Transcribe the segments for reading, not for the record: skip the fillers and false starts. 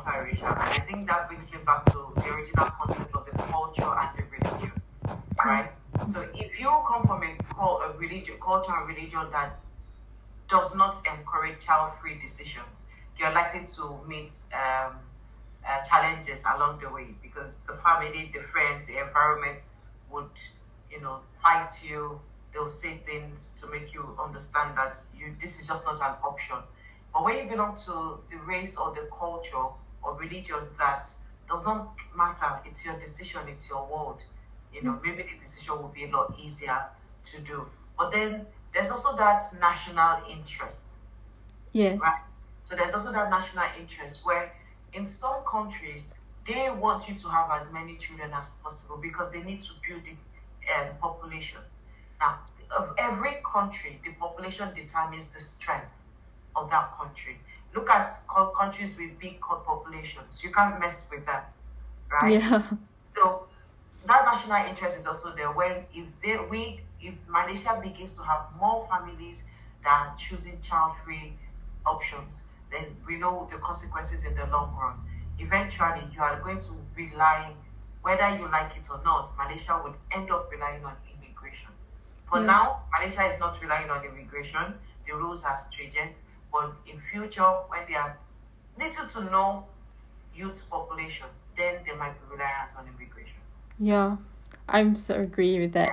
multiracial, and I think that brings me back to the original concept of the culture and the religion, right? So if you come from a religion, culture and religion that does not encourage child-free decisions, you're likely to meet challenges along the way, because the family, the friends, the environment would, fight you. They'll say things to make you understand that this is just not an option. But when you belong to the race or the culture or religion that does not matter, it's your decision, it's your world. Maybe the decision will be a lot easier to do. But then there's also that national interest, Yes. right? So there's also that national interest where in some countries they want you to have as many children as possible because they need to build the population. Now, of every country, the population determines the strength of that country. Look at countries with big populations. You can't mess with that, right? Yeah. So that national interest is also there when if Malaysia begins to have more families that are choosing child-free options, then we know the consequences in the long run. Eventually, you are going to rely, whether you like it or not, Malaysia would end up relying on immigration. For now, Malaysia is not relying on immigration. The rules are stringent. But in future, when they are little to no youth population, then they might be reliant on immigration. Yeah, I'm so agree with that.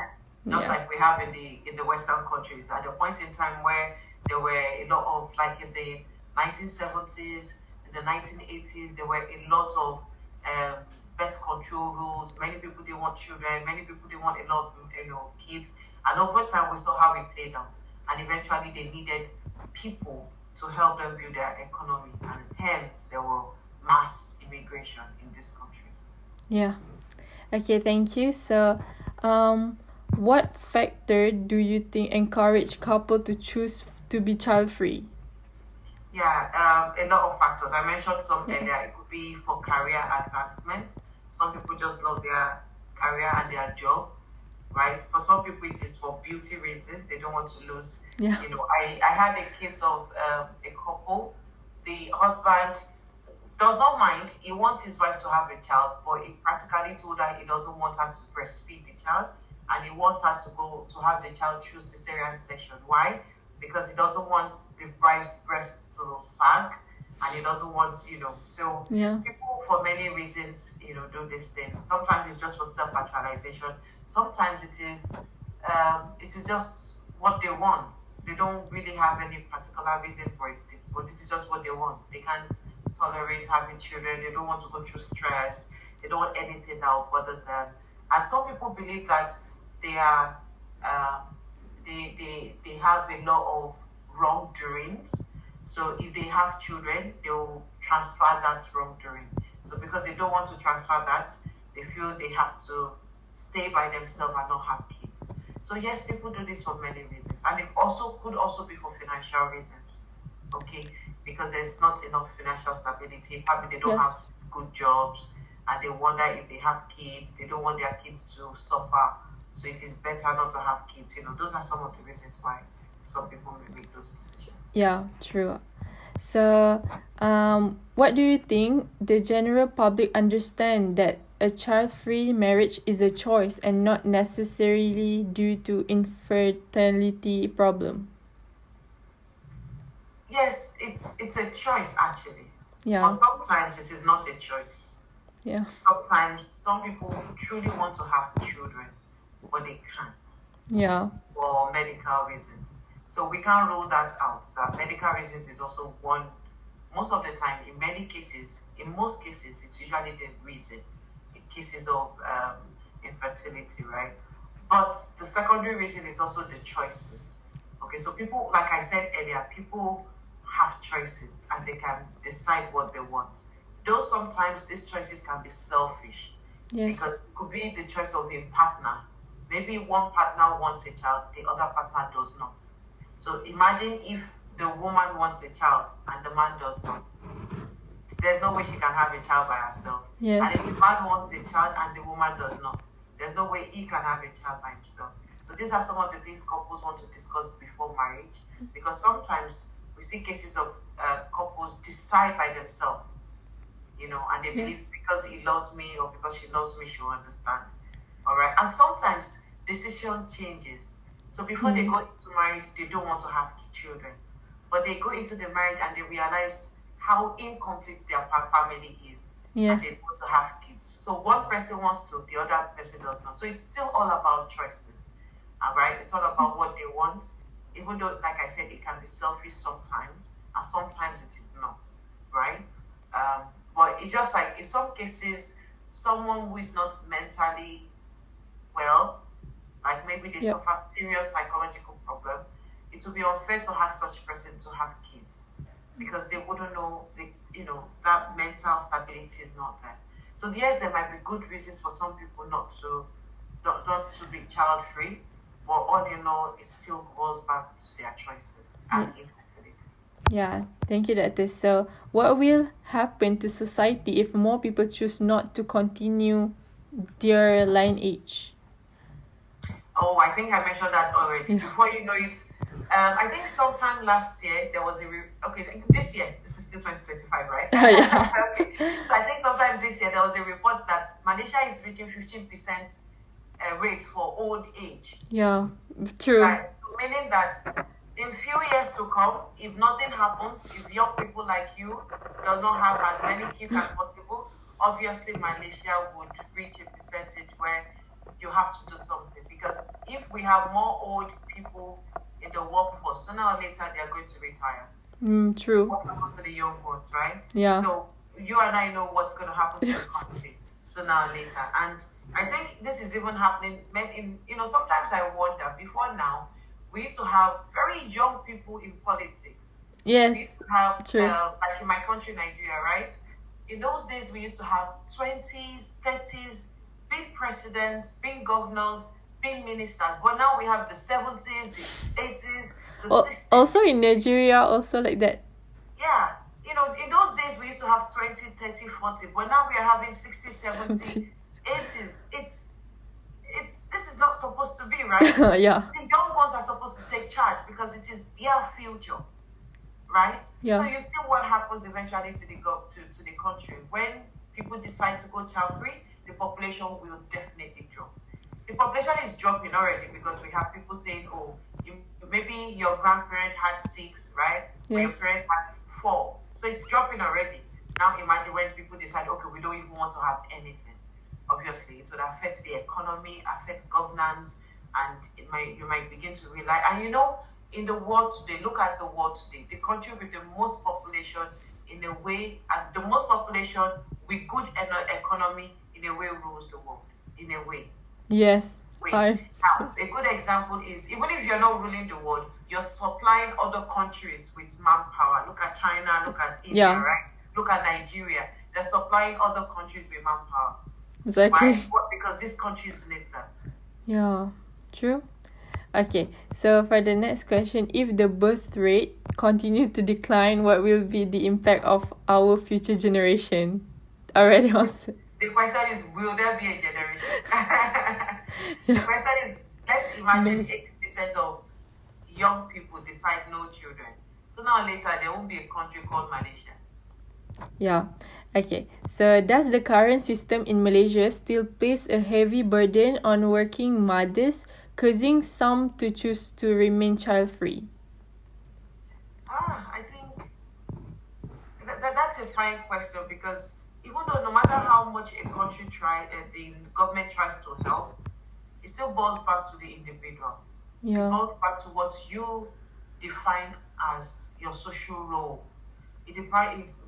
Just like we have in the Western countries, at a point in time where there were a lot of, like in the 1970s, in the 1980s, there were a lot of birth control rules. Many people didn't want children. Many people didn't want a lot of kids. And over time, we saw how it played out. And eventually, they needed people to help them build their economy, and hence there were mass immigration in these countries. Yeah. Okay, thank you. So, what factor do you think encourage couple to choose to be child-free? Yeah, a lot of factors. I mentioned some earlier. It could be for career advancement. Some people just love their career and their job, right? For some people, it is for beauty reasons. They don't want to lose. Yeah. I had a case of a couple. The husband does not mind. He wants his wife to have a child, but he practically told her he doesn't want her to breastfeed the child, and he wants her to go to have the child through cesarean section. Why? Because he doesn't want the wife's breast to sag, and he doesn't want, so people for many reasons, do these things. Sometimes it's just for self-actualization. Sometimes it is just what they want. They don't really have any particular reason for it, but this is just what they want. They can't tolerate having children. They don't want to go through stress. They don't want anything that will bother them. And some people believe that they are they have a lot of wrongdoings. So if they have children, they will transfer that wrongdoing. So because they don't want to transfer that, they feel they have to stay by themselves and not have kids. So yes, people do this for many reasons, and it could also be for financial reasons. Okay, because there's not enough financial stability. Probably they don't have good jobs, and they wonder if they have kids. They don't want their kids to suffer. So it is better not to have kids. Those are some of the reasons why some people may make those decisions. Yeah, true. So, what do you think the general public understand that a child-free marriage is a choice and not necessarily due to infertility problem? Yes, it's a choice actually. Yeah. But sometimes it is not a choice. Yeah. Sometimes some people truly want to have children, but they can't. Yeah. For medical reasons. So we can't rule that out. That medical reasons is also one. Most of the time, in most cases, it's usually the reason. In cases of infertility, right? But the secondary reason is also the choices. Okay, so people, like I said earlier, people have choices and they can decide what they want. Though sometimes these choices can be selfish. Yes. Because it could be the choice of a partner. Maybe one partner wants a child, the other partner does not. So imagine if the woman wants a child and the man does not. There's no way she can have a child by herself. Yes. And if the man wants a child and the woman does not, there's no way he can have a child by himself. So these are some of the things couples want to discuss before marriage, because sometimes we see cases of couples decide by themselves, and they believe because he loves me or because she loves me, she'll understand. All right. And sometimes decision changes. So before they go into marriage, they don't want to have children. But they go into the marriage and they realize how incomplete their family is. And they want to have kids. So one person wants to, the other person does not. So it's still all about choices. All right. It's all about what they want. Even though, like I said, it can be selfish sometimes, and sometimes it is not. Right. But it's just like in some cases, someone who is not mentally well, like maybe they suffer serious psychological problem, it would be unfair to ask such a person to have kids because they wouldn't know that mental stability is not there. So yes, there might be good reasons for some people not to be child free, but all in all, it still goes back to their choices and infertility. Yeah, thank you, Doctor. So, what will happen to society if more people choose not to continue their lineage? Oh, I think I mentioned that already. Before you know it, I think sometime last year there was this year, this is still 2025, right? Yeah. Okay. So I think sometime this year there was a report that Malaysia is reaching 15% rate for old age. Yeah, true. Right. So meaning that in few years to come, if nothing happens, if young people like you do not have as many kids as possible, obviously Malaysia would reach a percentage where you have to do something. Because if we have more old people in the workforce, sooner or later they are going to retire. True. What happens to the young ones, right? Yeah. So you and I know what's going to happen to the country sooner or later. And I think this is even happening sometimes I wonder, before now, we used to have very young people in politics. Yes. We used to have, true. like in my country, Nigeria, right? In those days, we used to have 20s, 30s, big presidents, big governors, big ministers. But now we have the 70s, the 80s, the 60s. Also in Nigeria, also like that. Yeah. In those days, we used to have 20, 30, 40. But now we are having 60, 70, 80s. This is not supposed to be, right? Yeah. The young ones are supposed to take charge because it is their future, right? Yeah. So you see what happens eventually to the country when people decide to go child free. The population will definitely drop. The population is dropping already because we have people saying, "Oh, maybe your grandparents had 6, right? Or your parents had 4, so it's dropping already." Now imagine when people decide, "Okay, we don't even want to have anything." Obviously, it would affect the economy, affect governance, and you might begin to realize. And in the world today, look at the world today. The country with the most population, in a way, and the most population with good economy, in a way, rules the world. In a way. Yes. Now, a good example is even if you're not ruling the world, you're supplying other countries with manpower. Look at China. Look at India. Right? Look at Nigeria. They're supplying other countries with manpower. Exactly. Why? Because these countries need them. Yeah, true. Okay, so for the next question, if the birth rate continues to decline, what will be the impact of our future generation? Already answered. The question is, will there be a generation? The question is, let's imagine 80% of young people decide no children. Sooner or later, there won't be a country called Malaysia. Yeah. Okay, so does the current system in Malaysia still place a heavy burden on working mothers, causing some to choose to remain child-free? I think that's a fine question because even though no matter how much a country the government tries to help, it still boils back to the individual. Yeah. It boils back to what you define as your social role. It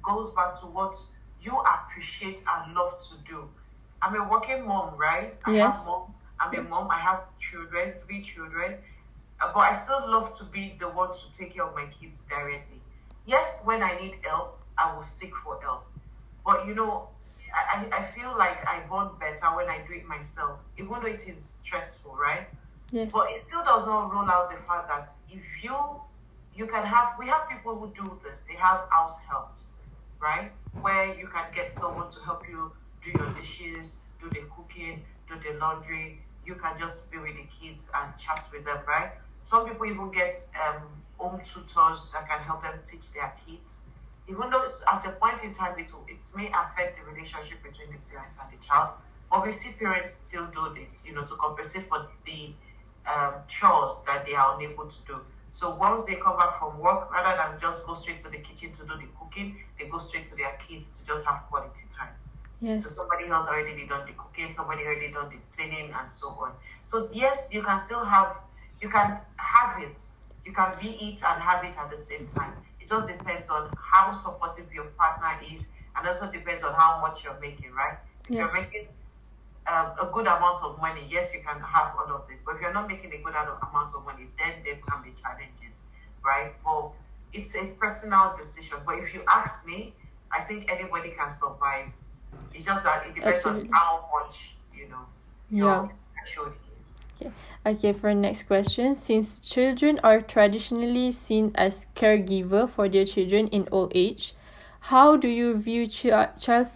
goes back to what you appreciate and love to do. I'm a working mom, right? I'm a mom. I have children, 3 children. But I still love to be the one to take care of my kids directly. Yes, when I need help, I will seek for help. But I feel like I bond better when I do it myself, even though it is stressful, right? Yes. But it still does not rule out the fact that if we have people who do this. They have house helps, right? Where you can get someone to help you do your dishes, do the cooking, do the laundry. You can just be with the kids and chat with them, right? Some people even get home tutors that can help them teach their kids. even though at a point in time it may affect the relationship between the parents and the child, but we see parents still do this, to compensate for the chores that they are unable to do. So once they come back from work, rather than just go straight to the kitchen to do the cooking, they go straight to their kids to just have quality time. Yes. So somebody else already done the cooking, somebody already done the cleaning, and so on. So yes, you can have it. You can be it and have it at the same time. It just depends on how supportive your partner is, and also depends on how much you're making, right? If you're making a good amount of money, yes, you can have all of this. But if you're not making a good amount of money, then there can be challenges, right? But it's a personal decision. But if you ask me, I think anybody can survive. It's just that it depends on how much, your threshold is. Okay, for next question. Since children are traditionally seen as caregiver for their children in old age, how do you view child-free